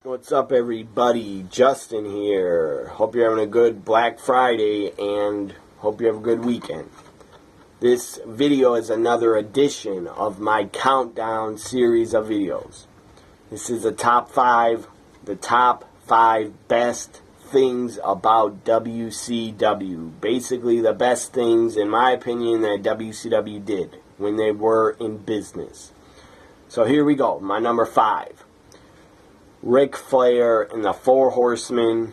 What's up, everybody? Justin here. Hope you're having a good Black Friday and hope you have a good weekend. This video is another edition of my Countdown series of videos. This is the top 5 best things about WCW. Basically, the best things, in my opinion, that WCW did when they were in business. So here we go. My number 5. Ric Flair and the Four Horsemen,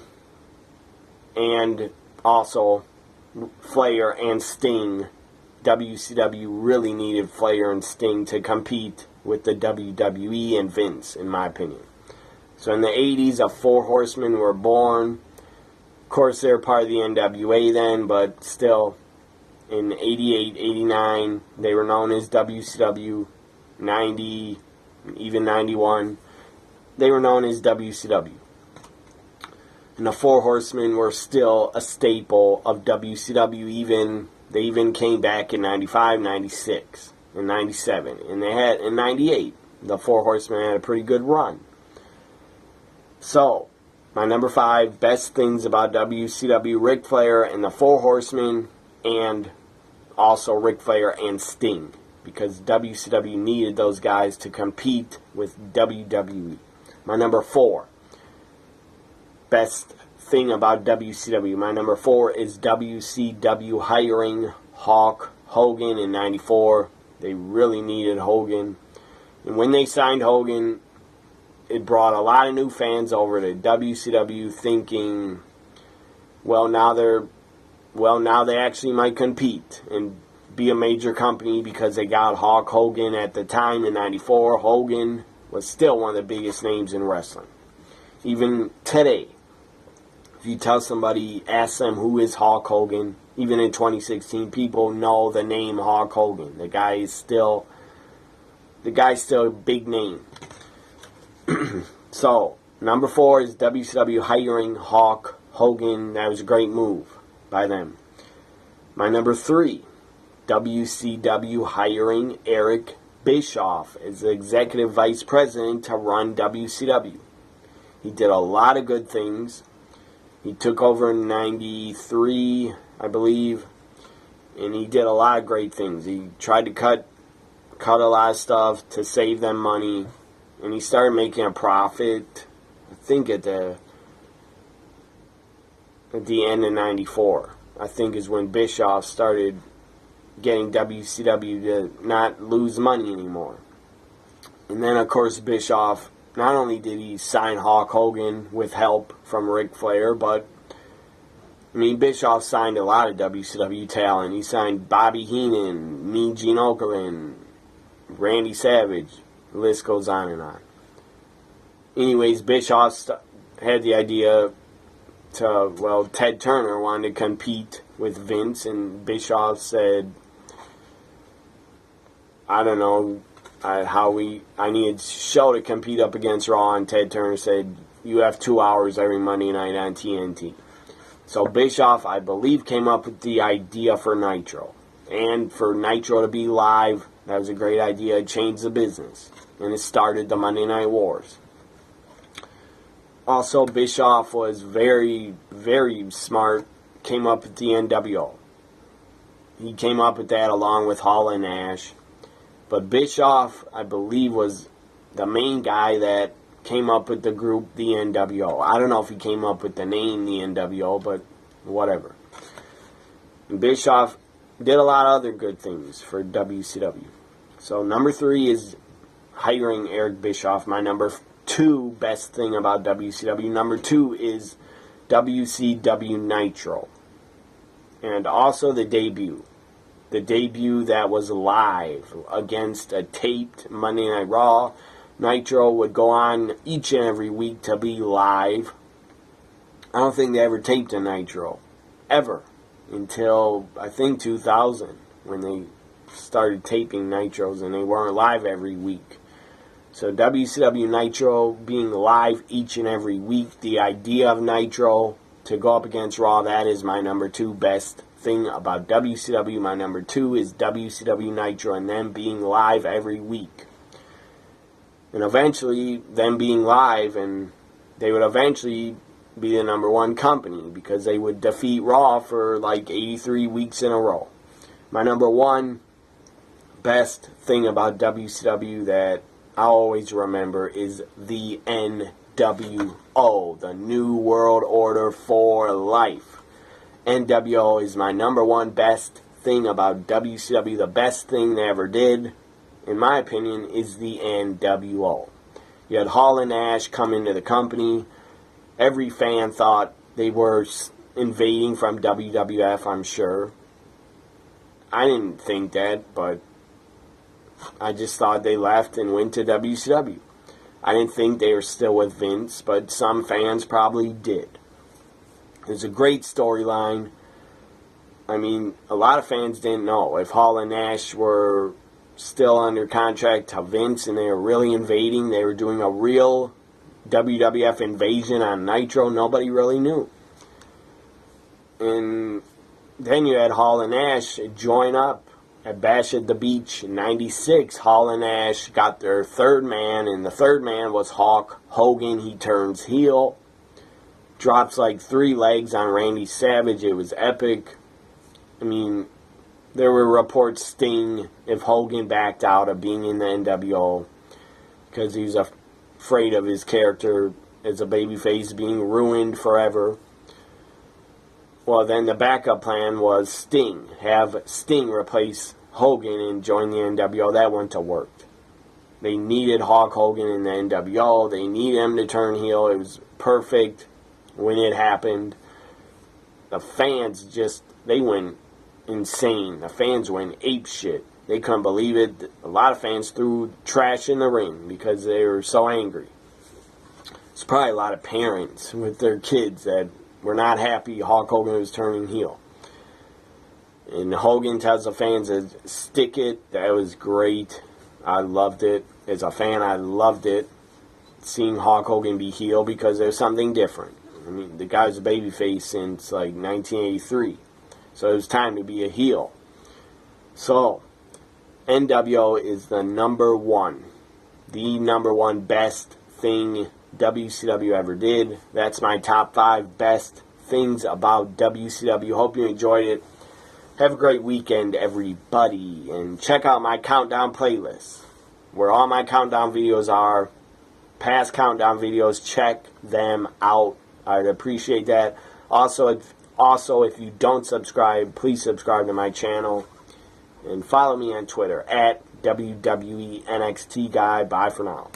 and also Flair and Sting. WCW really needed Flair and Sting to compete with the WWE and Vince, in my opinion. So in the 80s, the Four Horsemen were born. Of course, they were part of the NWA then, but still, in 88, 89, they were known as WCW. 90, even 91. They were known as WCW. And the Four Horsemen were still a staple of WCW. They even came back in 95, 96, and 97. And they had, in 98, the Four Horsemen had a pretty good run. So, my number 5, best things about WCW, Ric Flair and the Four Horsemen, and also Ric Flair and Sting. Because WCW needed those guys to compete with WWE. My number 4, best thing about WCW. My number 4 is WCW hiring Hulk Hogan in 94. They really needed Hogan. And when they signed Hogan, it brought a lot of new fans over to WCW thinking, now they actually might compete and be a major company because they got Hulk Hogan at the time in 94. Hogan was still one of the biggest names in wrestling. Even today, if you tell somebody, ask them who is Hulk Hogan, even in 2016, people know the name Hulk Hogan. The guy's still a big name. So, number 4 is WCW hiring Hulk Hogan. That was a great move by them. My number 3, WCW hiring Eric Bischoff as the executive vice president to run WCW. He did a lot of good things. He took over in 93, I believe, and he did a lot of great things. He tried to cut a lot of stuff to save them money, and he started making a profit, I think at the end of 94, I think is when Bischoff started getting WCW to not lose money anymore. And then, of course, Bischoff, not only did he sign Hulk Hogan with help from Ric Flair, but, Bischoff signed a lot of WCW talent. He signed Bobby Heenan, Mean Gene Okerlund, Randy Savage. The list goes on and on. Anyways, Bischoff had the idea to, Ted Turner wanted to compete with Vince, and Bischoff said, I don't know I need a show to compete up against Raw, and Ted Turner said, you have 2 hours every Monday night on TNT. So Bischoff, I believe, came up with the idea for Nitro. And for Nitro to be live, that was a great idea. It changed the business. And it started the Monday Night Wars. Also, Bischoff was very, very smart, came up with the NWO. He came up with that along with Hall and Nash. But Bischoff, I believe, was the main guy that came up with the group, the NWO. I don't know if he came up with the name, the NWO, but whatever. And Bischoff did a lot of other good things for WCW. So number 3 is hiring Eric Bischoff. My number 2 best thing about WCW. Number 2 is WCW Nitro. And also the debut. The debut that was live against a taped Monday Night Raw. Nitro would go on each and every week to be live. I don't think they ever taped a Nitro. Ever. Until, I think, 2000. When they started taping Nitros and they weren't live every week. So WCW Nitro being live each and every week. The idea of Nitro to go up against Raw, that is my number 2 best thing about WCW. My number 2 is WCW Nitro and them being live every week. And eventually, them being live and they would eventually be the number one company because they would defeat Raw for like 83 weeks in a row. My number one best thing about WCW that I always remember is the NWO, the New World Order for Life. NWO is my number one best thing about WCW. The best thing they ever did, in my opinion, is the NWO. You had Hall and Nash come into the company. Every fan thought they were invading from WWF, I'm sure. I didn't think that, but I just thought they left and went to WCW. I didn't think they were still with Vince, but some fans probably did. It was a great storyline. I mean, a lot of fans didn't know if Hall and Nash were still under contract to Vince and they were really invading. They were doing a real WWF invasion on Nitro. Nobody really knew. And then you had Hall and Nash join up at Bash at the Beach in 96. Hall and Nash got their third man, and the third man was Hulk Hogan. He turns heel, drops like 3 legs on Randy Savage. It was epic. I mean, there were reports Sting, if Hogan backed out of being in the NWO, because he was afraid of his character as a babyface being ruined forever. Well, then the backup plan was Sting. Have Sting replace Hogan and join the NWO. That wouldn't have worked. They needed Hulk Hogan in the NWO. They needed him to turn heel. It was perfect when it happened. The fans they went insane. The fans went apeshit. They couldn't believe it. A lot of fans threw trash in the ring because they were so angry. It's probably a lot of parents with their kids that were not happy Hulk Hogan was turning heel. And Hogan tells the fans to stick it. That was great. I loved it. As a fan, I loved it. Seeing Hulk Hogan be heel because there's something different. I mean, the guy's a babyface since like 1983. So it was time to be a heel. So, NWO is the number one best thing WCW ever did. That's my top 5 best things about WCW. Hope you enjoyed it. Have a great weekend, everybody. And check out my Countdown playlist, where all my Countdown videos are. Past Countdown videos, check them out. I'd appreciate that. Also, if you don't subscribe, please subscribe to my channel. And follow me on Twitter, @WWENXT Guy. Bye for now.